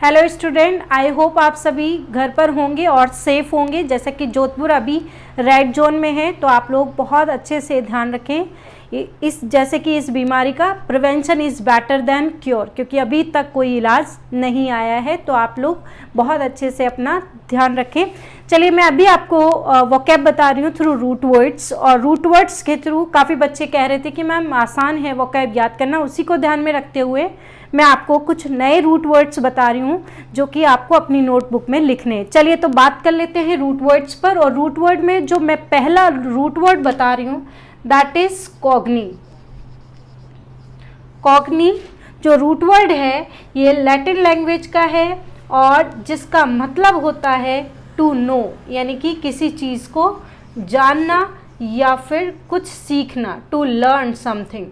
Hello student, I hope आप सभी घर पर होंगे और सेफ होंगे। जैसा कि जोधपुर अभी रेड जोन में है, तो आप लोग बहुत अच्छे से ध्यान रखें। जैसे कि इस बीमारी का prevention is better than cure, क्योंकि अभी तक कोई इलाज नहीं आया है। तो आप लोग बहुत अच्छे से अपना ध्यान रखें। चलिए, मैं अभी आपको वोकैब बता रही हूँ थ्रू रूट वर्ड्स, और रूट वर्ड्स के थ्रू काफ़ी बच्चे कह रहे थे कि मैम आसान है वोकैब याद करना। उसी को ध्यान में रखते हुए मैं आपको कुछ नए रूट वर्ड्स बता रही हूँ जो कि आपको अपनी नोटबुक में लिखने हैं। चलिए, तो बात कर लेते हैं रूट वर्ड्स पर। और रूट वर्ड में जो मैं पहला रूट वर्ड बता रही हूँ दैट इज कॉग्नी। कॉग्नी जो रूट वर्ड है ये लैटिन लैंग्वेज का है और जिसका मतलब होता है टू नो, यानी कि किसी चीज़ को जानना या फिर कुछ सीखना, टू लर्न समथिंग।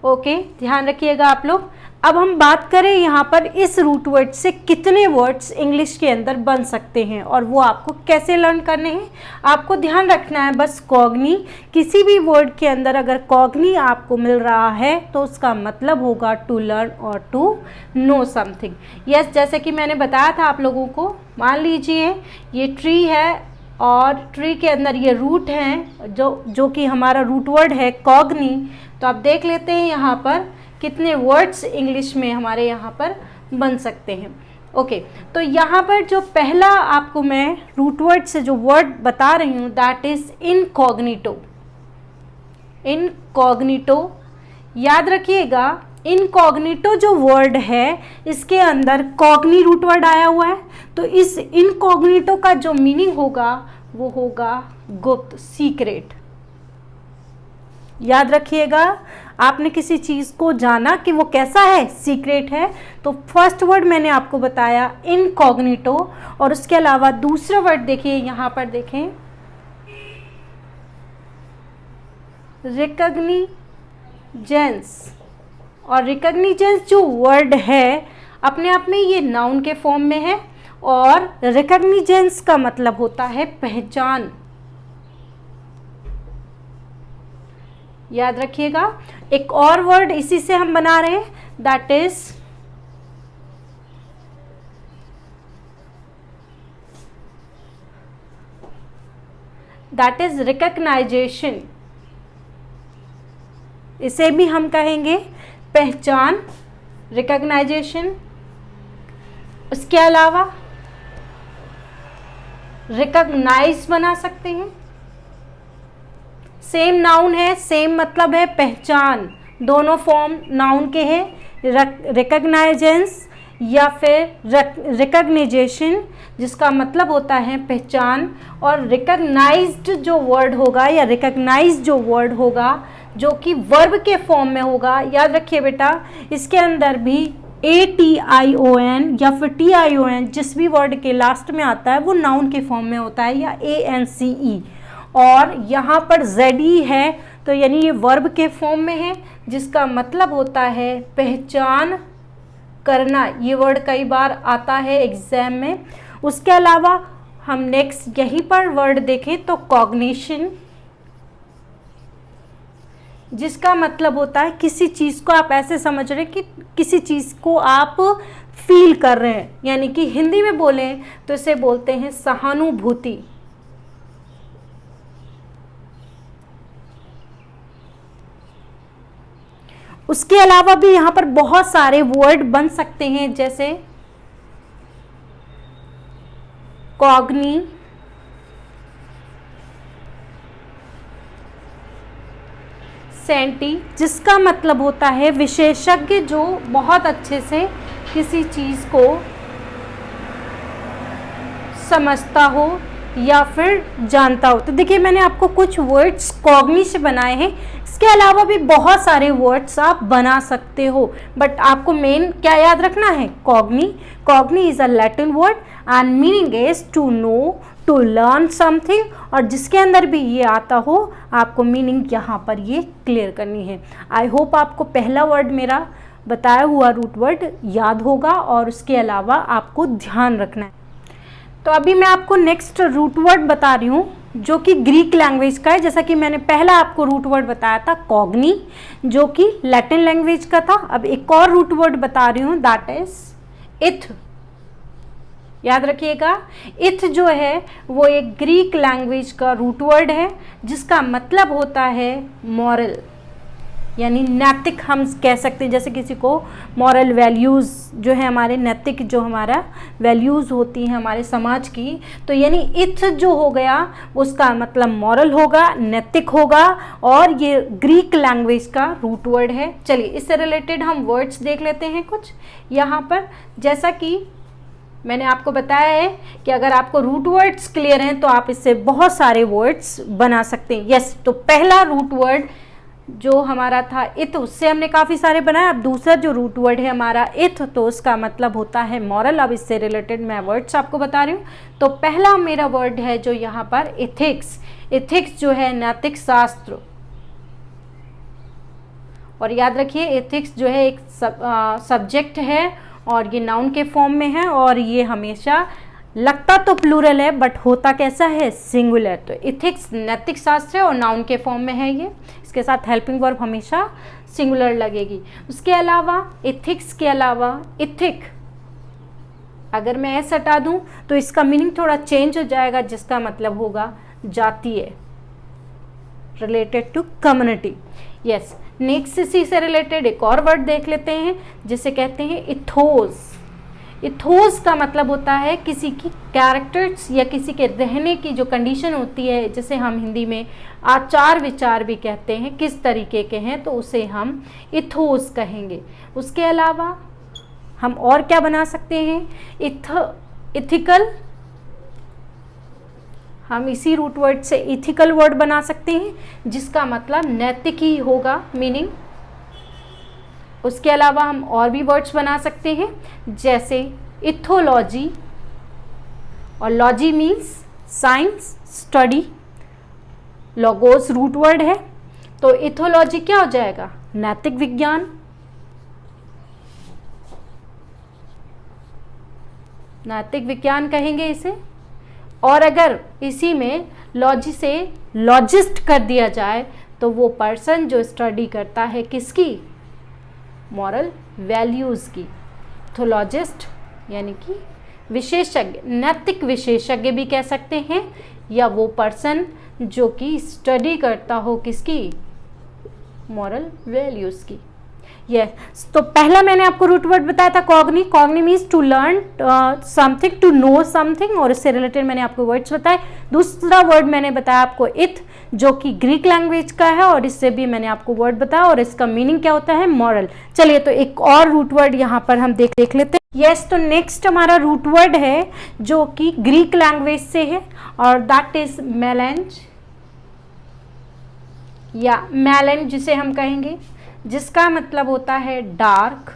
ओके, ध्यान रखिएगा आप लोग। अब हम बात करें यहाँ पर इस रूट वर्ड से कितने वर्ड्स इंग्लिश के अंदर बन सकते हैं और वो आपको कैसे लर्न करने हैं। आपको ध्यान रखना है बस कॉग्नी, किसी भी वर्ड के अंदर अगर कॉग्नी आपको मिल रहा है तो उसका मतलब होगा टू लर्न और टू नो समथिंग। यस, जैसे कि मैंने बताया था आप लोगों को, मान लीजिए ये ट्री है और ट्री के अंदर ये रूट हैं जो कि हमारा रूट वर्ड है कॉग्नी। तो आप देख लेते हैं यहाँ पर कितने वर्ड्स इंग्लिश में हमारे यहाँ पर बन सकते हैं। ओके, तो यहाँ पर जो पहला आपको मैं रूट वर्ड से जो वर्ड बता रही हूँ दैट इज इनकॉग्निटो। इनकॉग्निटो याद रखिएगा, इनकॉग्निटो जो वर्ड है इसके अंदर कॉग्नी रूट वर्ड आया हुआ है। तो इस इनकॉग्निटो का जो मीनिंग होगा वो होगा गुप्त, सीक्रेट। याद रखिएगा, आपने किसी चीज़ को जाना कि वो कैसा है, सीक्रेट है। तो फर्स्ट वर्ड मैंने आपको बताया इनकॉग्निटो, और उसके अलावा दूसरा वर्ड देखिए, यहाँ पर देखें रिकग्निजेंस। और रिकग्निजेंस जो वर्ड है अपने आप में ये नाउन के फॉर्म में है और रिकग्निजेंस का मतलब होता है पहचान। याद रखिएगा। एक और वर्ड इसी से हम बना रहे हैं दैट इज रिकग्नाइजेशन। इसे भी हम कहेंगे पहचान, रिकग्नाइजेशन। उसके अलावा रिकग्नाइज बना सकते हैं, सेम नाउन है, सेम मतलब है पहचान, दोनों फॉर्म नाउन के हैं। रिकग्नाइजेंस या फिर रिकग्निजेशन जिसका मतलब होता है पहचान, और रिकग्नाइज्ड जो वर्ड होगा या रिकग्नाइज जो वर्ड होगा जो कि वर्ब के फॉर्म में होगा। याद रखिए बेटा, इसके अंदर भी ATION या फिर TION जिस भी वर्ड के लास्ट में आता है वो नाउन के फॉर्म में होता है, या ANCE। और यहाँ पर ZE है तो यानी ये वर्ब के फॉर्म में है जिसका मतलब होता है पहचान करना। ये वर्ड कई बार आता है एग्जाम में। उसके अलावा हम नेक्स्ट यहीं पर वर्ड देखें तो कॉग्निशन, जिसका मतलब होता है किसी चीज़ को आप ऐसे समझ रहे हैं कि किसी चीज़ को आप फील कर रहे हैं, यानी कि हिंदी में बोलें तो इसे बोलते हैं सहानुभूति। उसके अलावा भी यहाँ पर बहुत सारे वर्ड बन सकते हैं, जैसे कॉग्नी, सेंटी, जिसका मतलब होता है विशेषज्ञ जो बहुत अच्छे से किसी चीज़ को समझता हो या फिर जानता हो। तो देखिए, मैंने आपको कुछ वर्ड्स कॉग्नी से बनाए हैं। इसके अलावा भी बहुत सारे वर्ड्स आप बना सकते हो, बट आपको मेन क्या याद रखना है, cogni. Cogni is a Latin word and meaning is to know, to learn something, और जिसके अंदर भी ये आता हो आपको मीनिंग यहाँ पर ये क्लियर करनी है। आई होप आपको पहला वर्ड मेरा बताया हुआ रूट वर्ड याद होगा और उसके अलावा आपको ध्यान रखना है। तो अभी मैं आपको नेक्स्ट रूट वर्ड बता रही हूँ जो कि ग्रीक लैंग्वेज का है। जैसा कि मैंने पहला आपको रूट वर्ड बताया था कॉग्नी, जो कि लैटिन लैंग्वेज का था। अब एक और रूट वर्ड बता रही हूँ दैट इज इथ। याद रखिएगा, इथ जो है वो एक ग्रीक लैंग्वेज का रूट वर्ड है जिसका मतलब होता है मॉरल, यानी नैतिक हम कह सकते हैं। जैसे किसी को मॉरल वैल्यूज़ जो है हमारे नैतिक जो हमारा वैल्यूज़ होती हैं हमारे समाज की, तो यानी इथ जो हो गया उसका मतलब मॉरल होगा, नैतिक होगा, और ये ग्रीक लैंग्वेज का रूट वर्ड है। चलिए इससे रिलेटेड हम वर्ड्स देख लेते हैं कुछ यहाँ पर। जैसा कि मैंने आपको बताया है कि अगर आपको रूट वर्ड्स क्लियर हैं तो आप इससे बहुत सारे वर्ड्स बना सकते हैं। यस, तो पहला रूट वर्ड जो हमारा था इथ, उससे हमने काफ़ी सारे बनाए। अब दूसरा जो रूट वर्ड है हमारा इथ, तो उसका मतलब होता है मॉरल। अब इससे रिलेटेड मैं वर्ड्स आपको बता रही हूँ। तो पहला मेरा वर्ड है जो यहाँ पर इथिक्स। इथिक्स जो है नैतिक शास्त्र, और याद रखिए इथिक्स जो है एक सब्जेक्ट है और ये नाउन के फॉर्म में है, और ये हमेशा लगता तो प्लूरल है बट होता कैसा है, सिंगुलर। तो इथिक्स नैतिक शास्त्र है और नाउन के फॉर्म में है ये, इसके साथ हेल्पिंग वर्ब हमेशा सिंगुलर लगेगी। उसके अलावा इथिक्स के अलावा इथिक, अगर मैं एस हटा दूं तो इसका मीनिंग थोड़ा चेंज हो जाएगा, जिसका मतलब होगा जातीय, related to community. Yes, next इसी से रिलेटेड एक और वर्ड देख लेते हैं जिसे कहते हैं इथोस। इथोस का मतलब होता है किसी की कैरेक्टर्स या किसी के रहने की जो कंडीशन होती है, जिसे हम हिंदी में आचार विचार भी कहते हैं, किस तरीके के हैं, तो उसे हम इथोस कहेंगे। उसके अलावा हम और क्या बना सकते हैं, इथिकल, हम इसी रूट वर्ड से इथिकल वर्ड बना सकते हैं जिसका मतलब नैतिक ही होगा मीनिंग। उसके अलावा हम और भी वर्ड्स बना सकते हैं जैसे इथोलॉजी, और logy means science, study, logos root word है, तो इथोलॉजी क्या हो जाएगा, नैतिक विज्ञान। नैतिक विज्ञान कहेंगे इसे। और अगर इसी में लॉजी से लॉजिस्ट कर दिया जाए तो वो पर्सन जो स्टडी करता है किसकी, मॉरल वैल्यूज़ की। इथोलॉजिस्ट यानी कि विशेषज्ञ, नैतिक विशेषज्ञ भी कह सकते हैं, या वो पर्सन जो कि स्टडी करता हो किसकी, मॉरल वैल्यूज़ की। यस, तो पहला मैंने आपको रूट वर्ड बताया था cogni. Cogni means to learn something, to know something, और इससे रिलेटेड मैंने आपको वर्ड्स बताए। दूसरा वर्ड मैंने बताया आपको इथ, जो कि ग्रीक लैंग्वेज का है, और इससे भी मैंने आपको वर्ड बताया, और इसका मीनिंग क्या होता है, मॉरल। चलिए तो एक और रूट वर्ड यहाँ पर हम देख लेते हैं। यस, तो नेक्स्ट हमारा रूट वर्ड है जो कि ग्रीक लैंग्वेज से है, और दैट इज मेलेंज, या मेलेंज जिसे हम कहेंगे, जिसका मतलब होता है डार्क,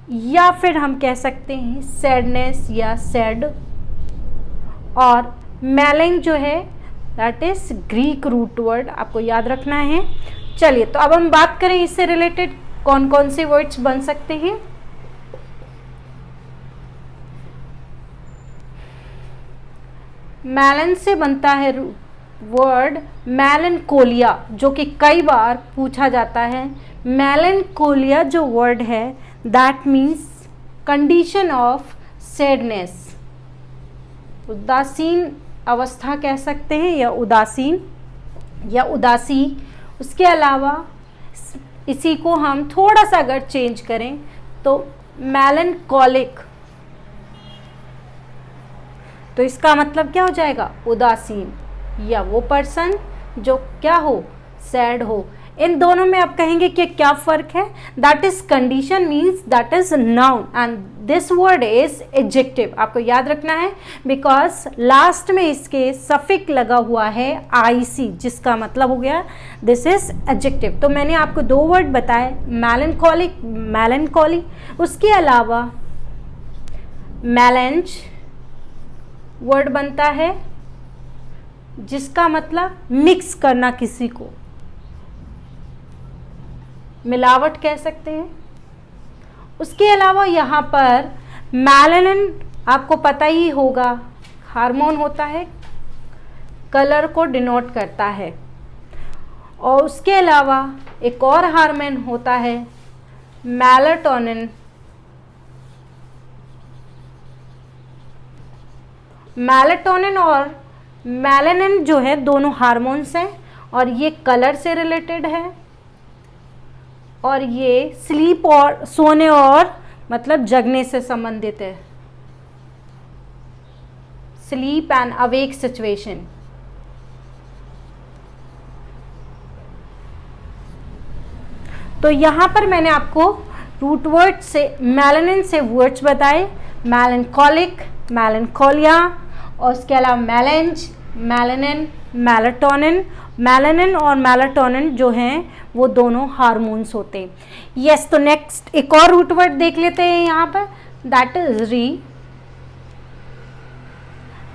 या फिर हम कह सकते हैं सैडनेस या सैड। और मेलेंज जो है that is Greek root word, आपको याद रखना है। चलिए तो अब हम बात करें इससे रिलेटेड कौन कौन से वर्ड्स बन सकते हैं। मेलन से बनता है वर्ड मेलनकोलिया, जो कि कई बार पूछा जाता है। मेलनकोलिया जो वर्ड है that means condition of sadness, उदासीन अवस्था कह सकते हैं, या उदासीन या उदासी। उसके अलावा इसी को हम थोड़ा सा अगर चेंज करें तो मेलनकोलिक, तो इसका मतलब क्या हो जाएगा, उदासीन, या वो पर्सन जो क्या हो, सैड हो। इन दोनों में आप कहेंगे कि क्या फ़र्क है, that is condition means that is noun and this word is adjective. आपको याद रखना है बिकॉज लास्ट में इसके सफिक लगा हुआ है आईसी, जिसका मतलब हो गया दिस इज एडजेक्टिव। तो मैंने आपको दो वर्ड बताए, मेलनकोलिक, मेलनकोली। उसके अलावा मेलेंज वर्ड बनता है जिसका मतलब मिक्स करना, किसी को मिलावट कह सकते हैं। उसके अलावा यहाँ पर मेलानिन आपको पता ही होगा, हार्मोन होता है, कलर को डिनोट करता है। और उसके अलावा एक और हार्मोन होता है मेलाटोनिन, मेलाटोनिन और मेलानिन जो है दोनों हार्मोन्स हैं और ये कलर से रिलेटेड है और ये स्लीप और सोने और मतलब जगने से संबंधित है, स्लीप एंड अवेक सिचुएशन। तो यहां पर मैंने आपको रूट वर्ड से मेलानिन से वर्ड्स बताए, मेलनकॉलिक, मेलनकोलिया और उसके अलावा मेलेंज, मेलानिन, मेलाटोनिन। मेलानिन और मेलाटोनिन जो हैं वो दोनों हार्मोन्स होते हैं। यस, तो नेक्स्ट एक और रूट वर्ड देख लेते हैं यहाँ पर, दैट इज री,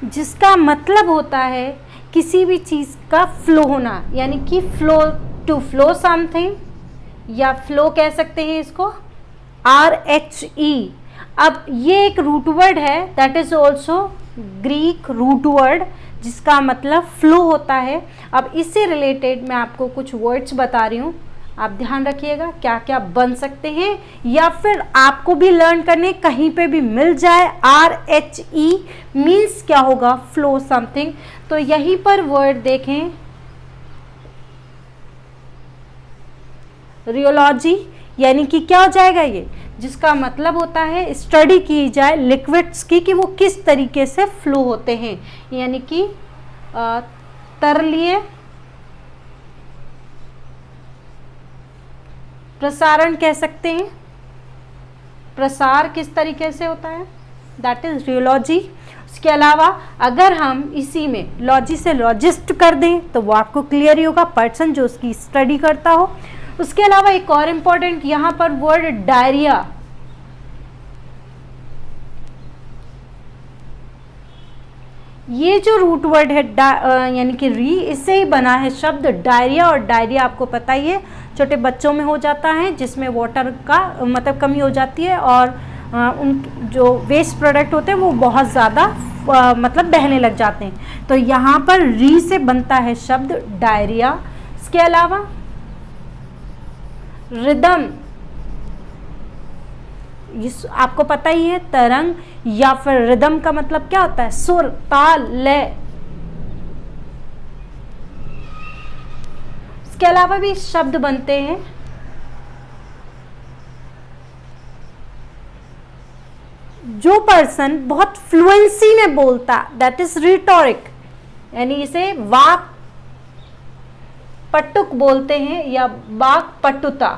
जिसका मतलब होता है किसी भी चीज़ का फ्लो होना, यानी कि फ्लो, टू फ्लो समथिंग, या फ्लो कह सकते हैं इसको, RHE। अब ये एक रूट वर्ड है, that is also Greek root word, जिसका मतलब फ्लो होता है। अब इससे रिलेटेड मैं आपको कुछ वर्ड्स बता रही हूँ, आप ध्यान रखिएगा क्या क्या बन सकते हैं, या फिर आपको भी लर्न करने कहीं पे भी मिल जाए। RHE मीन्स क्या होगा, फ्लो समथिंग। तो यहीं पर वर्ड देखें, रियोलॉजी, यानी कि क्या हो जाएगा ये, जिसका मतलब होता है स्टडी की जाए लिक्विड्स की कि वो किस तरीके से फ्लो होते हैं, यानी कि तरलीय प्रसारण कह सकते हैं, प्रसार किस तरीके से होता है, दैट इज रियोलॉजी। उसके अलावा अगर हम इसी में लॉजी से लॉजिस्ट कर दें तो वो आपको क्लियर ही होगा, पर्सन जो उसकी स्टडी करता हो। उसके अलावा एक और इम्पॉर्टेंट यहाँ पर वर्ड डायरिया, ये जो रूट वर्ड है यानी कि री, इससे ही बना है शब्द डायरिया। और डायरिया आपको पता ही है छोटे बच्चों में हो जाता है, जिसमें वाटर का मतलब कमी हो जाती है और उन जो वेस्ट प्रोडक्ट होते हैं वो बहुत ज़्यादा मतलब बहने लग जाते हैं। तो यहाँ पर री से बनता है शब्द डायरिया। इसके अलावा रिदम, इस आपको पता ही है, तरंग या फिर रिदम का मतलब क्या होता है, सुर, ताल, लय। इसके अलावा भी शब्द बनते हैं, जो पर्सन बहुत फ्लुएंसी में बोलता, दैट इज रिटोरिक, यानी इसे वाक पटुक बोलते हैं या वाक पटुता।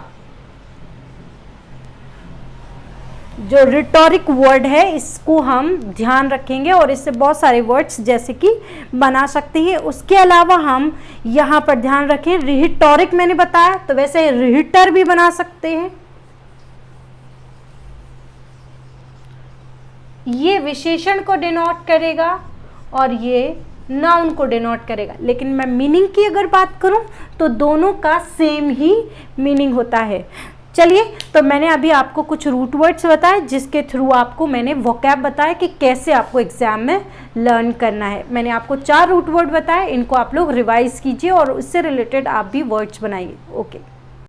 जो रिटोरिक वर्ड है इसको हम ध्यान रखेंगे और इससे बहुत सारे वर्ड्स जैसे कि बना सकते हैं। उसके अलावा हम यहाँ पर ध्यान रखें, रिहिटोरिक मैंने बताया, तो वैसे रिहिटर भी बना सकते हैं। ये विशेषण को डिनोट करेगा और ये नाउन को डिनोट करेगा, लेकिन मैं मीनिंग की अगर बात करूं तो दोनों का सेम ही मीनिंग होता है। चलिए, तो मैंने अभी आपको कुछ रूट वर्ड्स बताए जिसके थ्रू आपको मैंने वोकैब बताया कि कैसे आपको एग्जाम में लर्न करना है। मैंने आपको 4 रूट वर्ड बताए, इनको आप लोग रिवाइज कीजिए और उससे रिलेटेड आप भी वर्ड्स बनाइए। ओके।